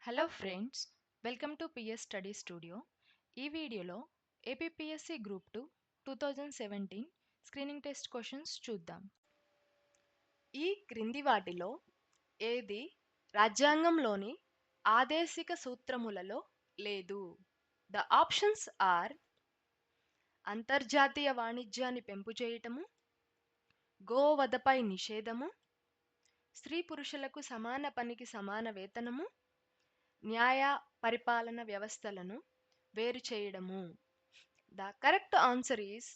Hello friends, welcome to PS study studio. ఈ వీడియోలో APPSC group 2 2017 screening test questions చూద్దాం. ఈ క్రింది వాటిలో ఏది రాజ్యాంగంలోని ఆదేశిక సూత్రములలో లేదు? ద ఆప్షన్స్ ఆర్: అంతర్జాతీయ వాణిజ్యాన్ని పెంపు చేయటము, గోవధపై నిషేధము, స్త్రీ పురుషులకు సమాన పనికి సమాన వేతనము, న్యాయ పరిపాలన వ్యవస్థలను వేరు చేయడము. ద కరెక్ట్ ఆన్సర్ ఈస్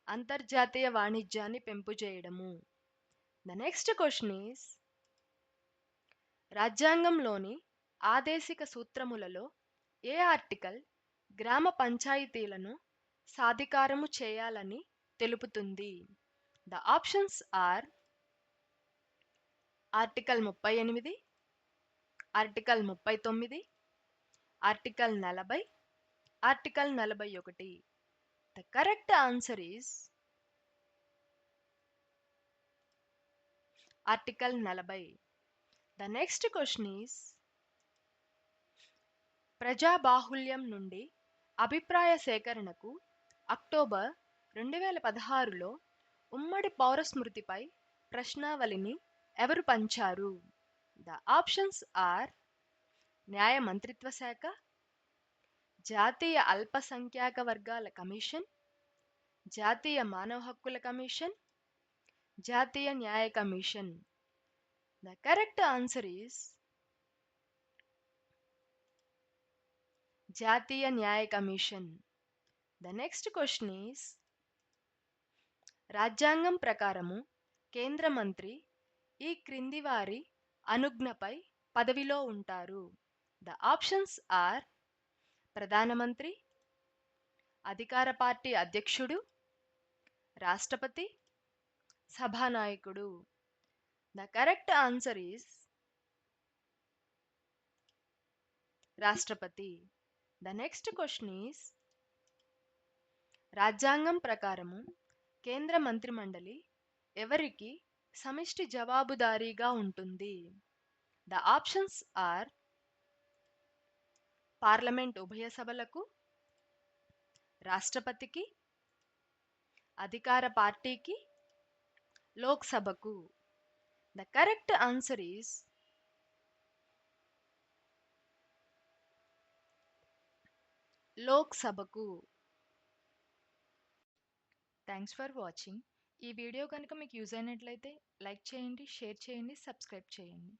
అంతర్జాతీయ వాణిజ్యాన్ని పెంపు చేయడము. ద నెక్స్ట్ క్వశ్చన్ ఈస్: రాజ్యాంగంలోని ఆదేశిక సూత్రములలో ఏ ఆర్టికల్ గ్రామ పంచాయతీలను సాధికారము చేయాలని తెలుపుతుంది? The options are: article 38, article 39, article 40, article 41. The correct answer is article 40. The next question is: ప్రజాబాహుల్యం నుండి అభిప్రాయ సేకరణకు అక్టోబర్ 2016లో ఉమ్మడి పౌర స్మృతిపై ప్రశ్నావళిని ఎవరు పంచారు? ద ఆప్షన్స్ ఆర్: న్యాయ మంత్రిత్వ శాఖ, జాతీయ అల్పసంఖ్యాక వర్గాల కమిషన్, జాతీయ మానవ హక్కుల కమిషన్, జాతీయ న్యాయ commission. The correct answer is జాతీయ న్యాయ commission. The next question is: రాజ్యాంగం ప్రకారము కేంద్ర మంత్రి ఈ క్రింది వారి అనుజ్ఞపై పదవిలో ఉంటారు? ద ఆప్షన్స్ ఆర్: ప్రధానమంత్రి, అధికార పార్టీ అధ్యక్షుడు, రాష్ట్రపతి, సభానాయకుడు. ద కరెక్ట్ ఆన్సర్ ఈస్ రాష్ట్రపతి. ద నెక్స్ట్ క్వశ్చన్ ఈస్: రాజ్యాంగం ప్రకారము కేంద్ర మంత్రిమండలి ఎవరికి సమిష్టి జవాబుదారీగా ఉంటుంది? ద ఆప్షన్స్ ఆర్: పార్లమెంట్ ఉభయ సభలకు, రాష్ట్రపతికి, అధికార పార్టీకి, లోక్సభకు. ద కరెక్ట్ ఆన్సర్ ఈస్ లోక్సభకు. Thanks for watching. ఈ వీడియో కనుక మీకు యూజ్ అయినట్లయితే లైక్ చేయండి, షేర్ చేయండి, సబ్స్క్రైబ్ చేయండి.